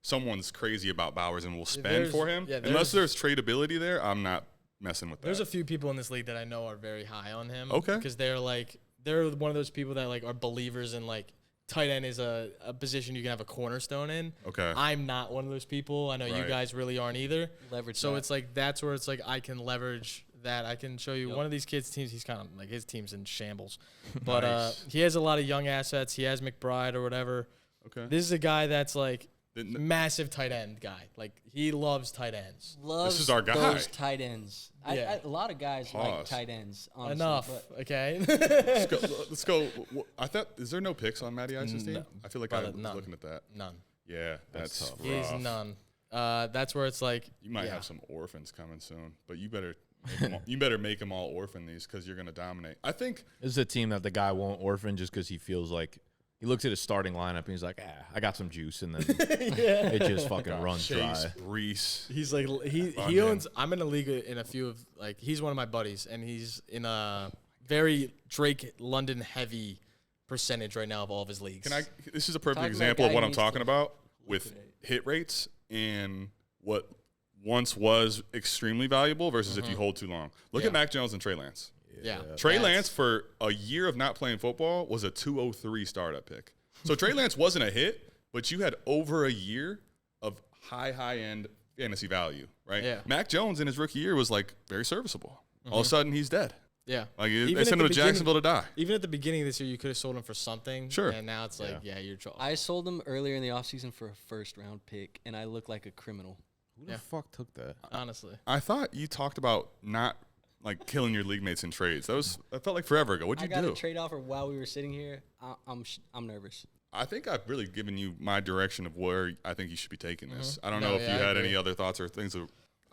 someone's crazy about Bowers and will spend for him, unless there's tradability there, I'm not messing with that. There's a few people in this league that I know are very high on him. Okay. Because they're one of those people that like are believers in like tight end is a position you can have a cornerstone in. Okay. I'm not one of those people. I know you guys really aren't either. Leverage So that. it's like that's where it's like I can leverage that. I can show you one of these kids' teams. He's kind of like his team's in shambles, but Nice. he has a lot of young assets. He has McBride or whatever. Okay. This is a guy that's like Then- massive tight end guy. Like he loves tight ends. Loves is our guy. those tight ends. Yeah. A lot of guys like Pause. tight ends. Honestly, Enough, but okay? Let's go. I thought, is there no picks on Matty Ice's team? No. I feel like I Brother, was none. looking at that. None. Yeah, that's tough. He's rough. none. That's where it's like You might yeah. have some orphans coming soon, but you better make them all orphan these because you're going to dominate. I think This is a team that the guy won't orphan just because he feels like he looks at his starting lineup and he's like, I got some juice, and then it just fucking runs Chase, dry. Reese. He's like he London. owns. I'm in a league in a few of like he's one of my buddies, and he's in a very Drake London heavy percentage right now of all of his leagues. This is a perfect Talk about example of guy what who I'm needs talking to about with hit rates and what once was extremely valuable versus if you hold too long. Look at Mac Jones and Trey Lance. Yeah, Trey Lance, for a year of not playing football, was a 203 startup pick. So Trey Lance wasn't a hit, but you had over a year of high-end fantasy value, right? Yeah. Mac Jones in his rookie year was, like, very serviceable. All of a sudden, he's dead. Yeah, Like, Even they at sent the him to Jacksonville to die. Even at the beginning of this year, you could have sold him for something. Sure. And now it's like, yeah, you're trouble. I sold him earlier in the offseason for a first-round pick, and I look like a criminal. Who the fuck took that? Honestly, I thought you talked about not, like, killing your league mates in trades. That felt like forever ago. What'd I you got do? a trade offer while we were sitting here. I'm nervous. I think I've really given you my direction of where I think you should be taking this. I don't No, know if yeah, you I had agree. any other thoughts or things.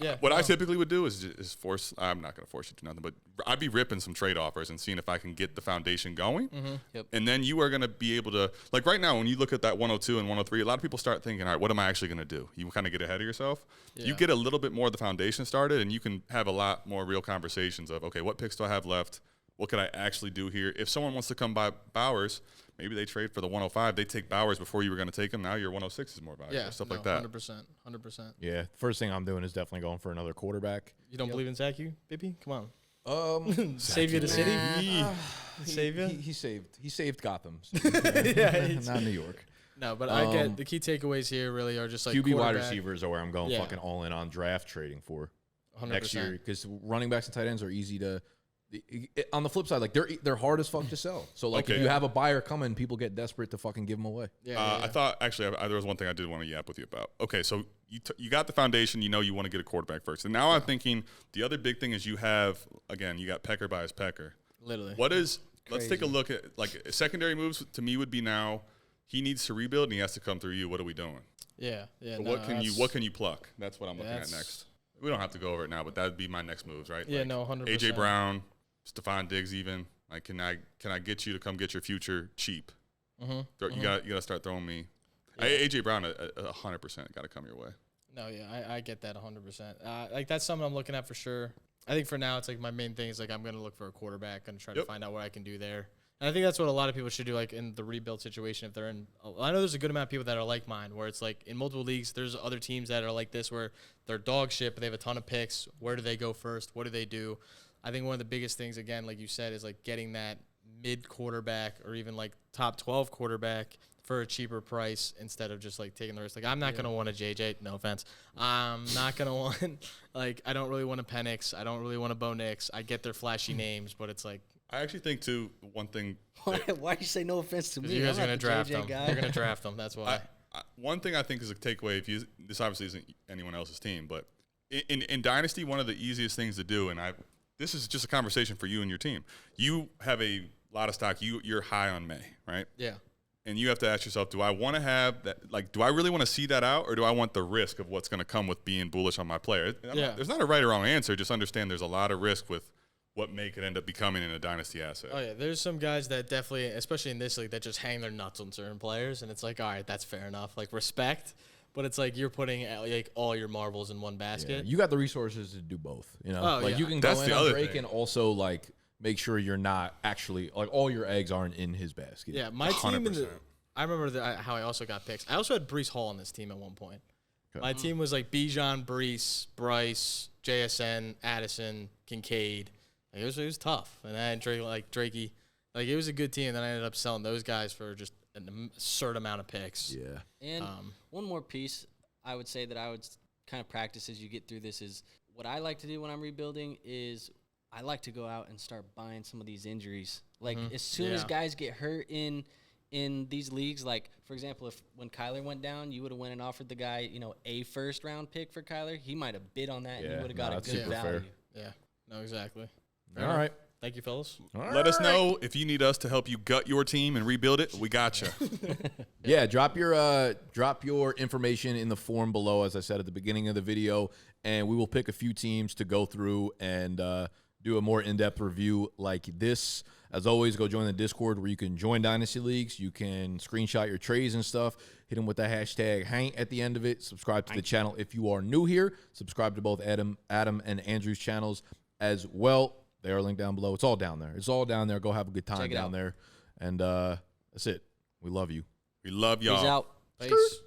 Yeah, What I no. typically would do is force. I'm not going to force you to do nothing, but I'd be ripping some trade offers and seeing if I can get the foundation going. Yep. And then you are going to be able to, like right now, when you look at that 102 and 103, a lot of people start thinking, all right, what am I actually going to do? You kind of get ahead of yourself. You Yeah. get a little bit more of the foundation started, and you can have a lot more real conversations of, okay, what picks do I have left? What could I actually do here? If someone wants to come buy Bowers, maybe they trade for the 105. They take Bowers before you were going to take him. Now your 106 is more valuable. yeah, Stuff no, like that. 100%. Yeah, first thing I'm doing is definitely going for another quarterback. You don't believe in Zach, you, baby? Come on, Um, save you the city. Save you? He saved Gotham. Yeah, Not New York. No, but I get the key takeaways here. Really are just like QB wide quarterback, receivers are where I'm going Yeah. fucking all in on draft trading for 100%. next year because running backs and tight ends are easy to. On the flip side, like they're hard as fuck to sell. So like Okay. if you have a buyer coming, people get desperate to fucking give them away. Yeah, yeah, yeah. I thought actually there was one thing I did want to yap with you about. Okay, so you got the foundation. You know you want to get a quarterback first, and now I'm thinking the other big thing is you have again you got Pecker by his Pecker. Literally. What is? Let's take a look at like secondary moves. To me, would be now he needs to rebuild and he has to come through you. What are we doing? Yeah, yeah. So no, what can you pluck? That's what I'm looking at that's- next. We don't have to go over it now, but that would be my next moves, right? Yeah, Like, no, 100%. AJ Brown, Stephon Diggs, even like can I get you to come get your future cheap? You got to start throwing me. AJ Brown, 100% got to come your way. No, yeah, I get that 100%. Like that's something I'm looking at for sure. I think for now it's like my main thing is like I'm gonna look for a quarterback and try to find out what I can do there. And I think that's what a lot of people should do, like in the rebuild situation. If they're in, I know there's a good amount of people that are like mine, where it's like in multiple leagues, there's other teams that are like this, where they're dog shit, but they have a ton of picks. Where do they go first? What do they do? I think one of the biggest things, again, like you said, is like getting that mid quarterback or even like top 12 quarterback for a cheaper price instead of just like taking the risk. Like I'm not gonna want a JJ. No offense. I'm not gonna want like I don't really want a Penix. I don't really want a Bo Nix. I get their flashy names, but it's like I actually think too one thing. Why you say no offense to me? you guys I'm are not gonna the draft JJ them. guy. You're gonna draft them. That's why. One thing I think is a takeaway. If you this obviously isn't anyone else's team, but in Dynasty, one of the easiest things to do, and this is just a conversation for you and your team. You have a lot of stock. You're high on May, right? Yeah. And you have to ask yourself, do I want to have that? Like, do I really want to see that out, or do I want the risk of what's going to come with being bullish on my player? There's not a right or wrong answer. Just understand there's a lot of risk with what make it end up becoming in a dynasty asset. Oh yeah, there's some guys that definitely, especially in this league, that just hang their nuts on certain players, and it's like, all right, that's fair enough, like respect. But it's like you're putting like all your marbles in one basket. Yeah, you got the resources to do both. You know, Oh, like yeah. you can That's go in the on other Drake thing. and also like make sure you're not actually like all your eggs aren't in his basket. Yeah, my team. 100%. I remember how I also got picks. I also had Brees Hall on this team at one point. Okay. My team was like Bijan, Brees, Bryce, JSN, Addison, Kincaid. Like, it was tough, and I had Drakey. Like it was a good team. And then I ended up selling those guys for just an absurd amount of picks. Yeah. And one more piece I would say that I would kind of practice as you get through this is what I like to do when I'm rebuilding is I like to go out and start buying some of these injuries. Like as soon as guys get hurt in these leagues, like for example, when Kyler went down, you would have went and offered the guy, a first-round pick for Kyler. He might have bid on that and he would have got a that's good super value. fair. Yeah, no, exactly. All right. Thank you, fellas. Let us know if you need us to help you gut your team and rebuild it. We got you. Yeah, drop your information in the form below, as I said at the beginning of the video, and we will pick a few teams to go through and do a more in-depth review like this. As always, go join the Discord where you can join Dynasty Leagues. You can screenshot your trades and stuff. Hit them with the hashtag Hank at the end of it. Subscribe to the channel if you are new here. Subscribe to both Adam and Andrew's channels as well. They are linked down below. It's all down there. It's all down there. Go have a good time down there. And that's it. We love you. We love Peace y'all. out. Peace.